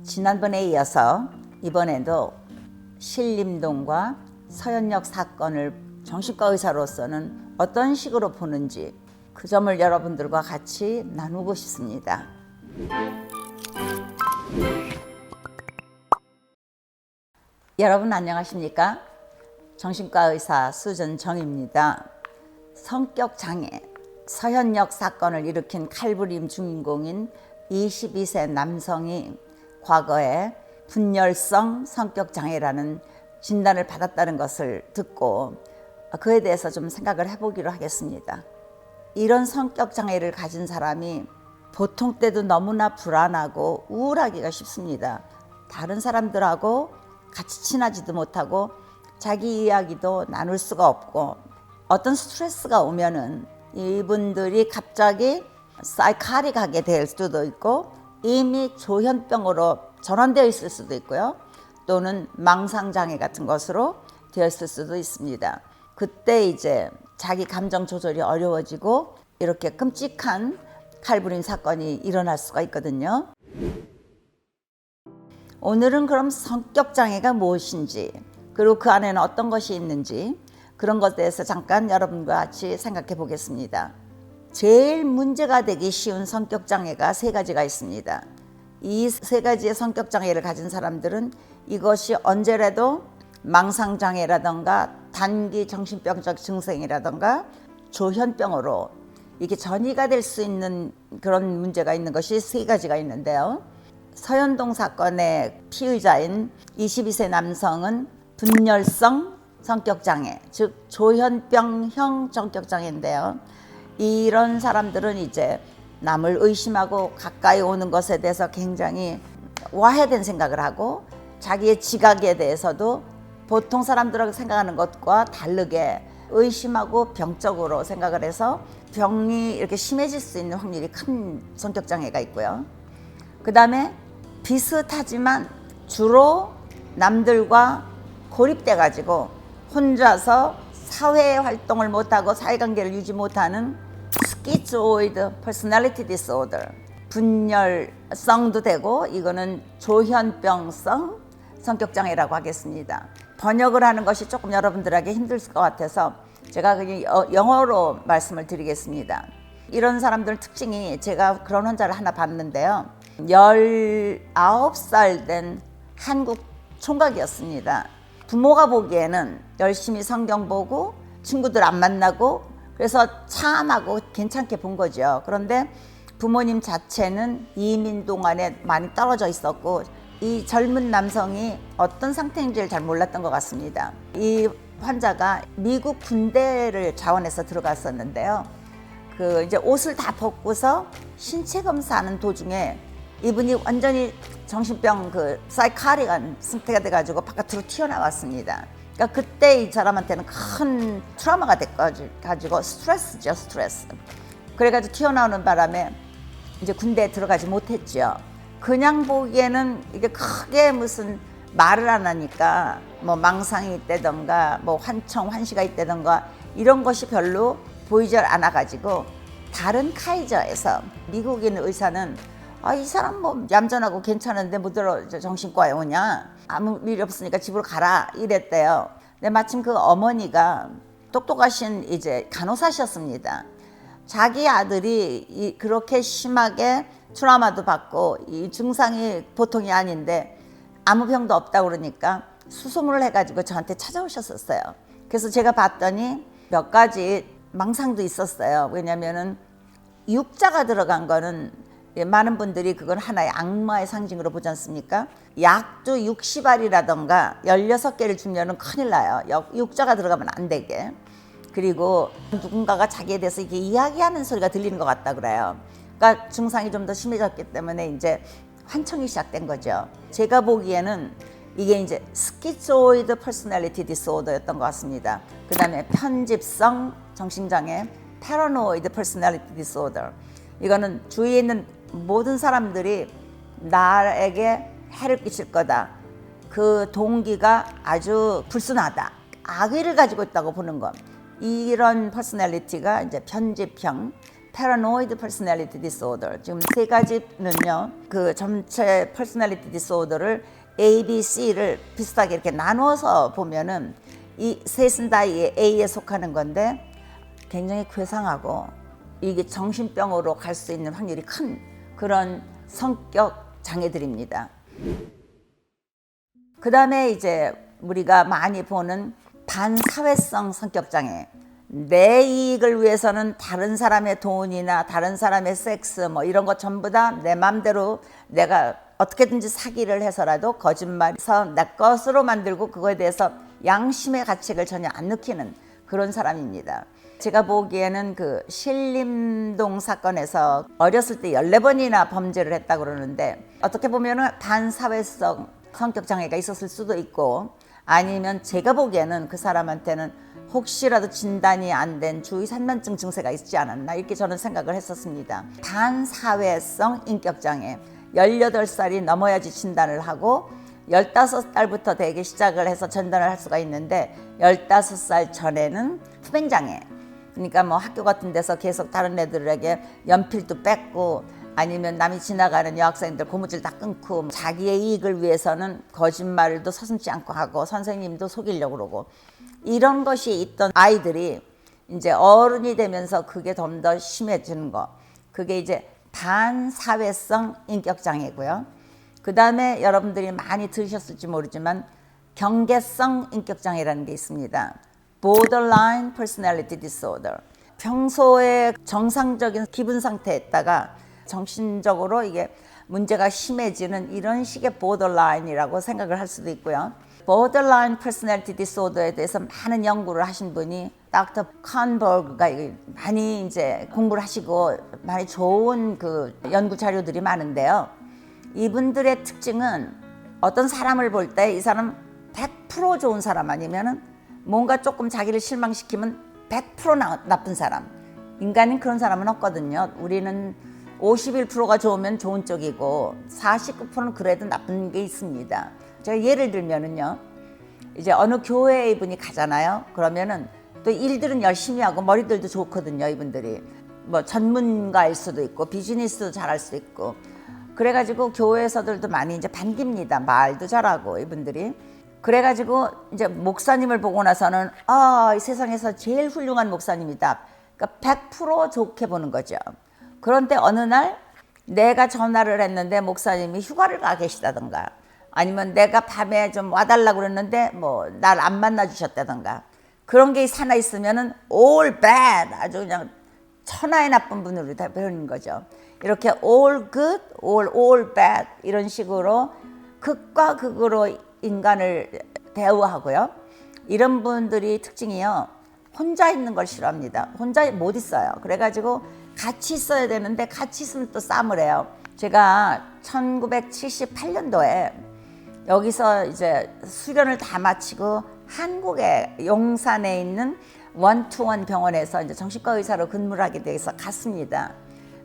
지난번에 이어서 이번에도 신림동과 서현역 사건을 정신과 의사로서는 어떤 식으로 보는지 그 점을 여러분들과 같이 나누고 싶습니다. 여러분 안녕하십니까? 정신과 의사 수전정입니다. 성격장애, 서현역 사건을 일으킨 칼부림 주인공인 22세 남성이 과거에 분열성 성격장애라는 진단을 받았다는 것을 듣고 그에 대해서 좀 생각을 해보기로 하겠습니다. 이런 성격장애를 가진 사람이 보통 때도 너무나 불안하고 우울하기가 쉽습니다. 다른 사람들하고 같이 친하지도 못하고 자기 이야기도 나눌 수가 없고 어떤 스트레스가 오면은 이분들이 갑자기 사이카릭하게 될 수도 있고 이미 조현병으로 전환되어 있을 수도 있고요. 또는 망상장애 같은 것으로 되어 있을 수도 있습니다. 그때 이제 자기 감정 조절이 어려워지고 이렇게 끔찍한 칼부림 사건이 일어날 수가 있거든요. 오늘은 그럼 성격장애가 무엇인지 그리고 그 안에는 어떤 것이 있는지 그런 것에 대해서 잠깐 여러분과 같이 생각해 보겠습니다. 제일 문제가 되기 쉬운 성격장애가 세 가지가 있습니다. 이 세 가지의 성격장애를 가진 사람들은 이것이 언제라도 망상장애라든가 단기 정신병적 증상이라든가 조현병으로 이게 전이가 될 수 있는 그런 문제가 있는 것이 세 가지가 있는데요. 서현동 사건의 피의자인 22세 남성은 분열성 성격장애, 즉 조현병형 성격장애인데요. 이런 사람들은 이제 남을 의심하고 가까이 오는 것에 대해서 굉장히 와해된 생각을 하고 자기의 지각에 대해서도 보통 사람들하고 생각하는 것과 다르게 의심하고 병적으로 생각을 해서 병이 이렇게 심해질 수 있는 확률이 큰 성격장애가 있고요. 그 다음에 비슷하지만 주로 남들과 고립돼 가지고 혼자서 사회 활동을 못하고 사회관계를 유지 못하는 스키조이드 퍼스널리티 디스오더, 분열성도 되고 이거는 조현병성 성격장애라고 하겠습니다. 번역을 하는 것이 조금 여러분들에게 힘들 것 같아서 제가 그냥 영어로 말씀을 드리겠습니다. 이런 사람들 특징이 제가 그런 환자를 하나 봤는데요. 19살 된 한국 총각이었습니다. 부모가 보기에는 열심히 성경 보고 친구들 안 만나고 그래서 참하고 괜찮게 본 거죠. 그런데 부모님 자체는 이민 동안에 많이 떨어져 있었고 이 젊은 남성이 어떤 상태인지를 잘 몰랐던 것 같습니다. 이 환자가 미국 군대를 자원해서 들어갔었는데요. 그 이제 옷을 다 벗고서 신체 검사하는 도중에 이분이 완전히 정신병 그 사이카릭한 상태가 돼가지고 바깥으로 튀어나왔습니다. 그러니까 그때 이 사람한테는 큰 트라우마가 돼가지고 스트레스죠, 스트레스. 그래가지고 튀어나오는 바람에 이제 군대에 들어가지 못했죠. 그냥 보기에는 이게 크게 무슨 말을 안 하니까 뭐 망상이 있다던가 뭐 환시가 있다던가 이런 것이 별로 보이지 않아가지고 다른 카이저에서 미국인 의사는 이 사람 뭐 얌전하고 괜찮은데 뭐 들어 정신과에 오냐? 아무 일 없으니까 집으로 가라 이랬대요. 근데 마침 그 어머니가 똑똑하신 이제 간호사셨습니다. 자기 아들이 그렇게 심하게 트라우마도 받고 이 증상이 보통이 아닌데 아무 병도 없다고 그러니까 수소문을 해가지고 저한테 찾아오셨었어요. 그래서 제가 봤더니 몇 가지 망상도 있었어요. 왜냐면은 육자가 들어간 거는 많은 분들이 그건 하나의 악마의 상징으로 보지 않습니까? 약도 60알이라던가 16개를 주면은 큰일 나요. 육자가 들어가면 안 되게. 그리고 누군가가 자기에 대해서 이렇게 이야기하는 소리가 들리는 것 같다 그래요. 그러니까 증상이 좀 더 심해졌기 때문에 이제 환청이 시작된 거죠. 제가 보기에는 이게 이제 스키조이드 퍼스널리티 디스오더였던 것 같습니다. 그 다음에 편집성 정신장애, 패러노이드 퍼스널리티 디스오더. 이거는 주위에 있는 모든 사람들이 나에게 해를 끼칠 거다. 그 동기가 아주 불순하다. 악의를 가지고 있다고 보는 것. 이런 퍼스널리티가 이제 편집형 Paranoid Personality Disorder. 지금 세 가지는요, 그 전체 Personality Disorder를 A, B, C를 비슷하게 이렇게 나눠서 보면은 이 셋은 다 이 A에 속하는 건데 굉장히 괴상하고 이게 정신병으로 갈 수 있는 확률이 큰 그런 성격 장애들입니다. 그 다음에 이제 우리가 많이 보는 반사회성 성격 장애. 내 이익을 위해서는 다른 사람의 돈이나 다른 사람의 섹스 뭐 이런 거 전부 다 내 맘대로 내가 어떻게든지 사기를 해서라도 거짓말해서 내 것으로 만들고 그거에 대해서 양심의 가책을 전혀 안 느끼는 그런 사람입니다. 제가 보기에는 그 신림동 사건에서 어렸을 때 14번이나 범죄를 했다고 그러는데 어떻게 보면은 반사회성 성격 장애가 있었을 수도 있고 아니면 제가 보기에는 그 사람한테는 혹시라도 진단이 안 된 주의 산만증 증세가 있지 않았나 이렇게 저는 생각을 했었습니다. 반사회성 인격장애 18살이 넘어야지 진단을 하고 15살부터 되게 시작을 해서診断을 할 수가 있는데 15살 전에는 투뱅장애 그러니까 뭐 학교 같은 데서 계속 다른 애들에게 연필도 뺏고 아니면 남이 지나가는 여학생들 고무줄 다 끊고 자기의 이익을 위해서는 거짓말도 서슴지 않고 하고 선생님도 속이려고 그러고 이런 것이 있던 아이들이 이제 어른이 되면서 그게 좀 더 심해지는 거 그게 이제 반사회성 인격장애고요. 그 다음에 여러분들이 많이 들으셨을지 모르지만 경계성 인격장애라는 게 있습니다. Borderline Personality Disorder. 평소에 정상적인 기분 상태에 있다가 정신적으로 이게 문제가 심해지는 이런 식의 borderline이라고 생각을 할 수도 있고요. borderline personality disorder에 대해서 많은 연구를 하신 분이 닥터 칸버그가 많이 이제 공부를 하시고 많이 좋은 그 연구 자료들이 많은데요. 이분들의 특징은 어떤 사람을 볼 때 이 사람 100% 좋은 사람 아니면은 뭔가 조금 자기를 실망시키면 100% 나쁜 사람. 인간은 그런 사람은 없거든요. 우리는 51%가 좋으면 좋은 쪽이고 49%는 그래도 나쁜 게 있습니다. 제가 예를 들면은요. 이제 어느 교회에 이분이 가잖아요. 그러면은 또 일들은 열심히 하고 머리들도 좋거든요. 이분들이 뭐 전문가일 수도 있고 비즈니스도 잘할 수도 있고 그래가지고 교회에서들도 많이 이제 반깁니다. 말도 잘하고 이분들이 그래가지고 이제 목사님을 보고 나서는 이 세상에서 제일 훌륭한 목사님이다. 그러니까 100% 좋게 보는 거죠. 그런데 어느 날 내가 전화를 했는데 목사님이 휴가를 가 계시다던가 아니면 내가 밤에 좀 와달라고 그랬는데 뭐 날 안 만나 주셨다던가 그런 게 하나 있으면은 all bad 아주 그냥 천하의 나쁜 분으로 다 배우는 거죠. 이렇게 all good, all bad 이런 식으로 극과 극으로 인간을 대우하고요. 이런 분들이 특징이요. 혼자 있는 걸 싫어합니다. 혼자 못 있어요. 그래가지고 같이 있어야 되는데 같이 있으면 또 싸움을 해요. 제가 1978년도에 여기서 이제 수련을 다 마치고 한국의 용산에 있는 원투원 병원에서 이제 정신과 의사로 근무를 하게 돼서 갔습니다.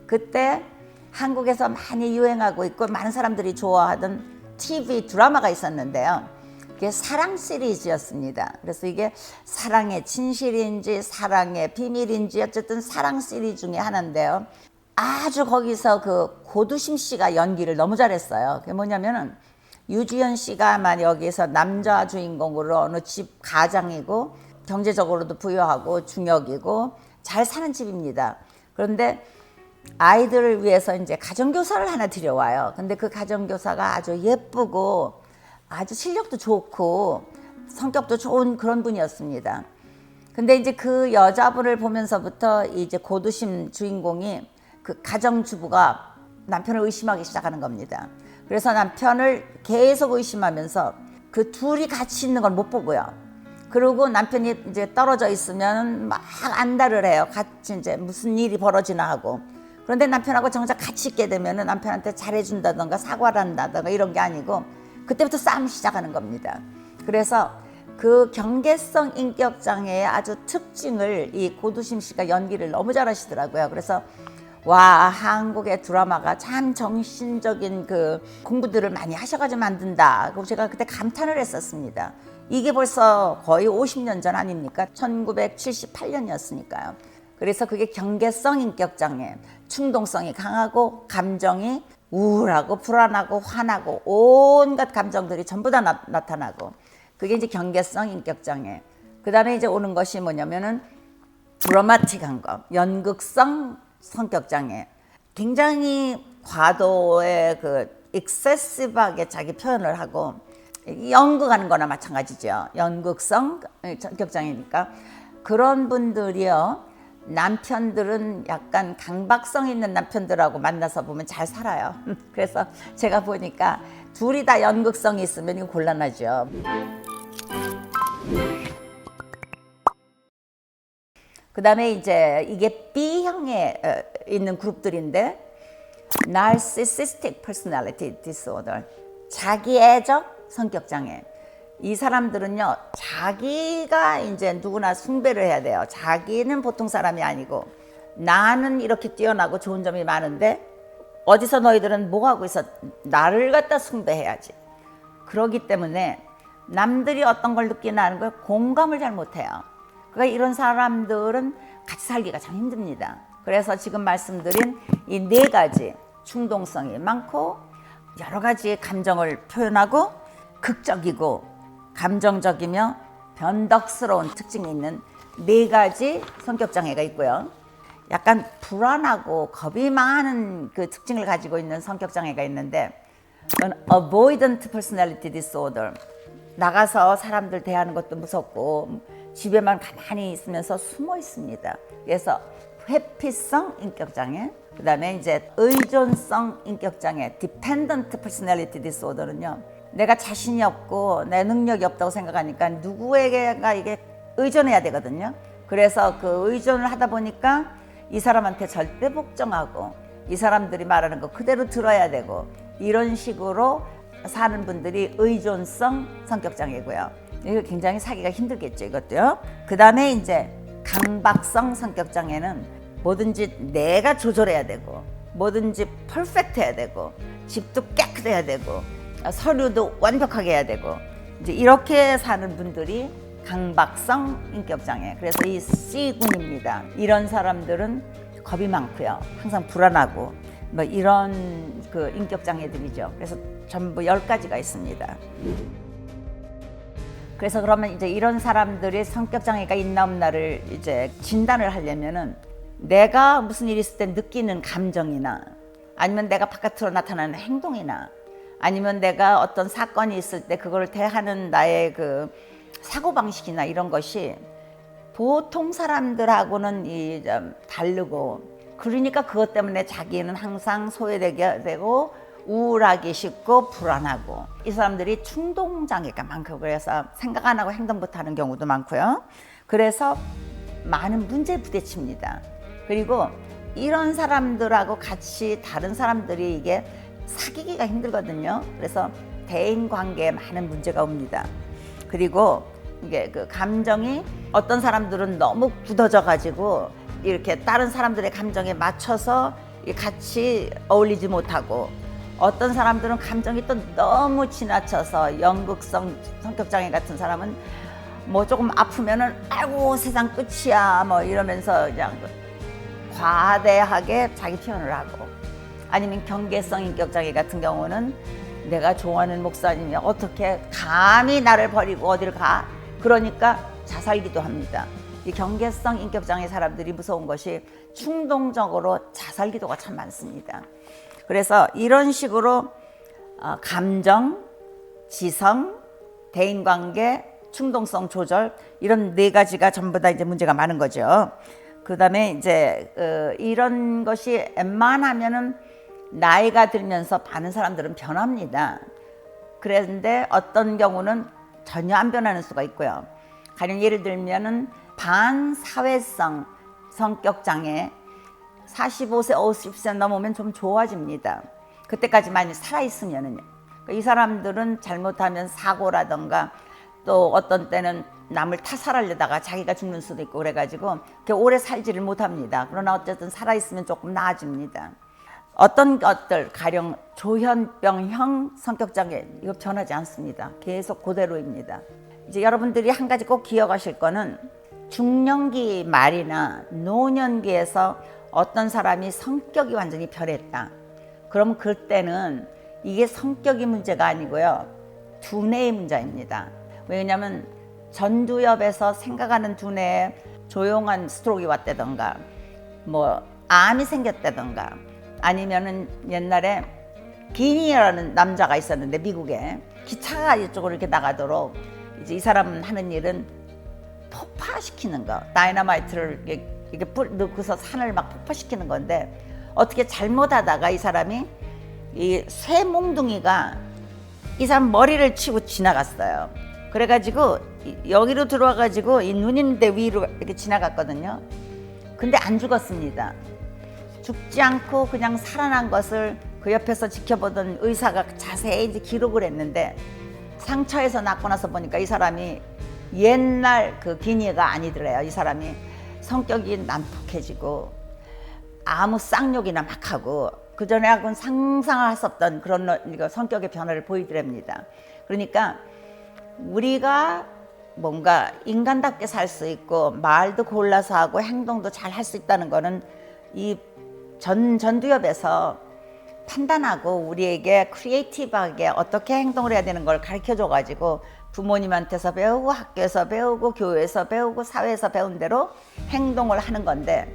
그때 한국에서 많이 유행하고 있고 많은 사람들이 좋아하던 TV 드라마가 있었는데요. 이게 사랑 시리즈였습니다. 그래서 이게 사랑의 진실인지 사랑의 비밀인지 어쨌든 사랑 시리즈 중에 하나인데요. 아주 거기서 그 고두심 씨가 연기를 너무 잘했어요. 그게 뭐냐면은 유지연 씨가만 여기서 남자 주인공으로 어느 집 가장이고 경제적으로도 부유하고 중역이고 잘 사는 집입니다. 그런데 아이들을 위해서 이제 가정교사를 하나 들여와요. 근데 그 가정교사가 아주 예쁘고 아주 실력도 좋고 성격도 좋은 그런 분이었습니다. 근데 이제 그 여자분을 보면서부터 이제 고두심 주인공이 그 가정주부가 남편을 의심하기 시작하는 겁니다. 그래서 남편을 계속 의심하면서 그 둘이 같이 있는 걸 못 보고요. 그리고 남편이 이제 떨어져 있으면 막 안달을 해요. 같이 이제 무슨 일이 벌어지나 하고. 그런데 남편하고 정작 같이 있게 되면 남편한테 잘해준다던가 사과를 한다던가 이런 게 아니고 그때부터 싸움이 시작하는 겁니다. 그래서 그 경계성 인격장애의 아주 특징을 이 고두심 씨가 연기를 너무 잘하시더라고요. 그래서 와, 한국의 드라마가 참 정신적인 그 공부들을 많이 하셔가지고 만든다. 그리고 제가 그때 감탄을 했었습니다. 이게 벌써 거의 50년 전 아닙니까? 1978년이었으니까요. 그래서 그게 경계성 인격장애, 충동성이 강하고 감정이 우울하고 불안하고 화나고 온갖 감정들이 전부 다 나타나고 그게 이제 경계성 인격장애. 그 다음에 이제 오는 것이 뭐냐면은 드라마틱한 거, 연극성 성격장애. 굉장히 과도의 그 익세시브하게 자기 표현을 하고 연극하는 거나 마찬가지죠. 연극성 성격장애니까 그런 분들이요. 남편들은 약간 강박성 있는 남편들하고 만나서 보면 잘 살아요. 그래서 제가 보니까 둘이 다 연극성이 있으면 이거 곤란하죠. 그 다음에 이제 이게 B형에 있는 그룹들인데 Narcissistic Personality Disorder, 자기애적 성격장애. 이 사람들은요, 자기가 이제 누구나 숭배를 해야 돼요. 자기는 보통 사람이 아니고, 나는 이렇게 뛰어나고 좋은 점이 많은데, 어디서 너희들은 뭐 하고 있어? 나를 갖다 숭배해야지. 그러기 때문에 남들이 어떤 걸 느끼나 하는 걸 공감을 잘 못해요. 그러니까 이런 사람들은 같이 살기가 참 힘듭니다. 그래서 지금 말씀드린 이 네 가지, 충동성이 많고, 여러 가지 감정을 표현하고, 극적이고, 감정적이며 변덕스러운 특징이 있는 네 가지 성격장애가 있고요. 약간 불안하고 겁이 많은 그 특징을 가지고 있는 성격장애가 있는데 그건 Avoidant Personality Disorder. 나가서 사람들 대하는 것도 무섭고 집에만 가만히 있으면서 숨어 있습니다. 그래서 회피성 인격장애, 그 다음에 이제 의존성 인격장애 Dependent Personality Disorder는요, 내가 자신이 없고 내 능력이 없다고 생각하니까 누구에게가 이게 의존해야 되거든요. 그래서 그 의존을 하다 보니까 이 사람한테 절대 복종하고 이 사람들이 말하는 거 그대로 들어야 되고 이런 식으로 사는 분들이 의존성 성격장애고요. 이거 굉장히 사기가 힘들겠죠, 이것도요. 그 다음에 이제 강박성 성격장애는 뭐든지 내가 조절해야 되고 뭐든지 퍼펙트 해야 되고 집도 깨끗해야 되고 서류도 완벽하게 해야 되고 이제 이렇게 사는 분들이 강박성 인격장애. 그래서 이 C군입니다. 이런 사람들은 겁이 많고요. 항상 불안하고 뭐 이런 그 인격장애들이죠. 그래서 전부 10가지가 있습니다. 그래서 그러면 이제 이런 사람들이 성격장애가 있나 없나를 이제 진단을 하려면은 내가 무슨 일이 있을 때 느끼는 감정이나 아니면 내가 바깥으로 나타나는 행동이나 아니면 내가 어떤 사건이 있을 때 그걸 대하는 나의 그 사고방식이나 이런 것이 보통 사람들하고는 다르고 그러니까 그것 때문에 자기는 항상 소외되게 되고 우울하기 쉽고 불안하고 이 사람들이 충동장애가 많고 그래서 생각 안 하고 행동부터 하는 경우도 많고요. 그래서 많은 문제에 부딪힙니다. 그리고 이런 사람들하고 같이 다른 사람들이 이게 사귀기가 힘들거든요. 그래서 대인 관계에 많은 문제가 옵니다. 그리고 이게 그 감정이 어떤 사람들은 너무 굳어져 가지고 이렇게 다른 사람들의 감정에 맞춰서 같이 어울리지 못하고 어떤 사람들은 감정이 또 너무 지나쳐서 연극성 성격장애 같은 사람은 뭐 조금 아프면은 아이고 세상 끝이야 뭐 이러면서 그냥 과대하게 자기 표현을 하고 아니면 경계성 인격장애 같은 경우는 내가 좋아하는 목사님이 어떻게 감히 나를 버리고 어디를 가? 그러니까 자살기도 합니다. 이 경계성 인격장애 사람들이 무서운 것이 충동적으로 자살기도가 참 많습니다. 그래서 이런 식으로 감정, 지성, 대인관계, 충동성 조절 이런 네 가지가 전부 다 이제 문제가 많은 거죠. 그다음에 이제 이런 것이 웬만하면은 나이가 들면서 많은 사람들은 변합니다. 그런데 어떤 경우는 전혀 안 변하는 수가 있고요. 가령 예를 들면은 반사회성 성격장애 45세, 50세 넘으면 좀 좋아집니다. 그때까지 많이 살아있으면은요. 이 사람들은 잘못하면 사고라던가 또 어떤 때는 남을 타살하려다가 자기가 죽는 수도 있고 그래가지고 오래 살지를 못합니다. 그러나 어쨌든 살아있으면 조금 나아집니다. 어떤 것들 가령 조현병형 성격장애 이거 변하지 않습니다. 계속 그대로입니다. 이제 여러분들이 한 가지 꼭 기억하실 거는 중년기 말이나 노년기에서 어떤 사람이 성격이 완전히 변했다. 그럼 그때는 이게 성격이 문제가 아니고요. 두뇌의 문제입니다. 왜냐하면 전두엽에서 생각하는 두뇌에 조용한 스트로크가 왔다던가 뭐 암이 생겼다던가 아니면은 옛날에 기니라는 남자가 있었는데 미국에 기차가 이쪽으로 이렇게 나가도록 이제 이 사람 하는 일은 폭파시키는 거, 다이너마이트를 이렇게 넣고서 산을 막 폭파시키는 건데 어떻게 잘못하다가 이 사람이 이 쇠몽둥이가 이 사람 머리를 치고 지나갔어요. 그래가지고 여기로 들어와가지고 이 눈인데 위로 이렇게 지나갔거든요. 근데 안 죽었습니다. 죽지 않고 그냥 살아난 것을 그 옆에서 지켜보던 의사가 자세히 이제 기록을 했는데 상처에서 낫고 나서 보니까 이 사람이 옛날 그 기니가 아니더래요. 이 사람이 성격이 난폭해지고 아무 쌍욕이나 막 하고 그전에하고는 상상할 수 없던 그런 성격의 변화를 보이더랍니다. 그러니까 우리가 뭔가 인간답게 살 수 있고 말도 골라서 하고 행동도 잘 할 수 있다는 거는 이 전두엽에서 판단하고 우리에게 크리에이티브하게 어떻게 행동을 해야 되는 걸 가르쳐 줘가지고 부모님한테서 배우고 학교에서 배우고 교회에서 배우고 사회에서 배운 대로 행동을 하는 건데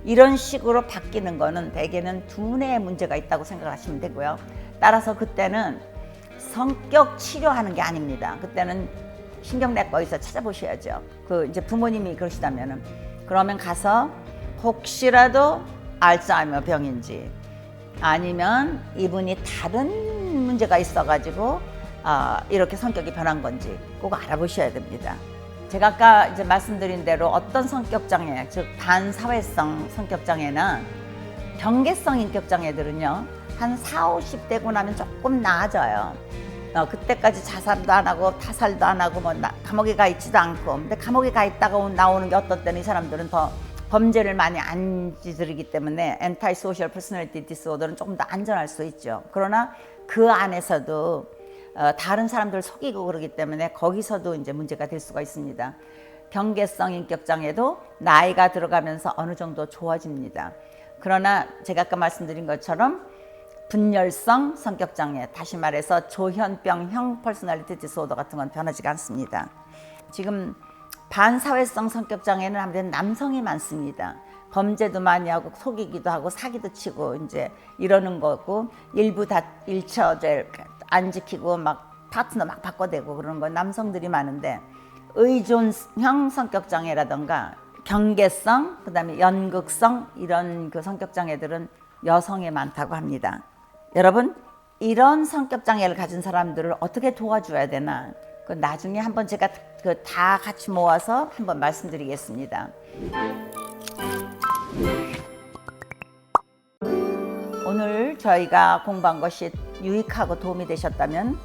이런 식으로 바뀌는 거는 대개는 두뇌에 문제가 있다고 생각하시면 되고요. 따라서 그때는 성격 치료하는 게 아닙니다. 그때는 신경내과에서 찾아보셔야죠. 그 이제 부모님이 그러시다면은 그러면 가서 혹시라도 알츠하이머 병인지 아니면 이분이 다른 문제가 있어가지고 이렇게 성격이 변한 건지 꼭 알아보셔야 됩니다. 제가 아까 이제 말씀드린 대로 어떤 성격장애, 즉 반사회성 성격장애나 경계성 인격장애들은요 한 40, 50대고 나면 조금 나아져요. 그때까지 자살도 안 하고 타살도 안 하고 뭐 감옥에 가 있지도 않고 근데 감옥에 가 있다가 나오는 게 어떤 때는 이 사람들은 더 범죄를 많이 안 저지르기 때문에 엔타이 소셜 퍼스널리티 디스오더는 조금 더 안전할 수 있죠. 그러나 그 안에서도 다른 사람들 속이고 그러기 때문에 거기서도 이제 문제가 될 수가 있습니다. 경계성 인격장애도 나이가 들어가면서 어느 정도 좋아집니다. 그러나 제가 아까 말씀드린 것처럼 분열성 성격장애, 다시 말해서 조현병형 퍼스널리티 디스오더 같은 건 변하지가 않습니다. 지금 반사회성 성격장애는 아무래도 남성이 많습니다. 범죄도 많이 하고 속이기도 하고 사기도 치고 이제 이러는 거고 일부 다 일처제 안 지키고 막 파트너 막 바꿔대고 그러는 건 남성들이 많은데 의존형 성격장애라던가 경계성, 그다음에 연극성 이런 그 성격장애들은 여성에 많다고 합니다. 여러분 이런 성격장애를 가진 사람들을 어떻게 도와줘야 되나 그 나중에 한번 제가 그 다 같이 모아서 한번 말씀드리겠습니다. 오늘 저희가 공부한 것이 유익하고 도움이 되셨다면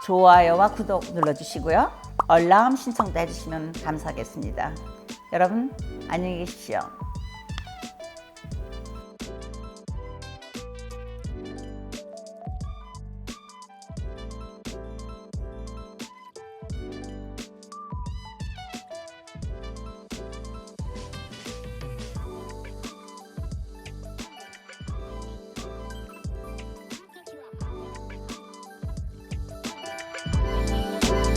좋아요와 구독 눌러주시고요. 알람 신청도 해주시면 감사하겠습니다. 여러분 안녕히 계십시오.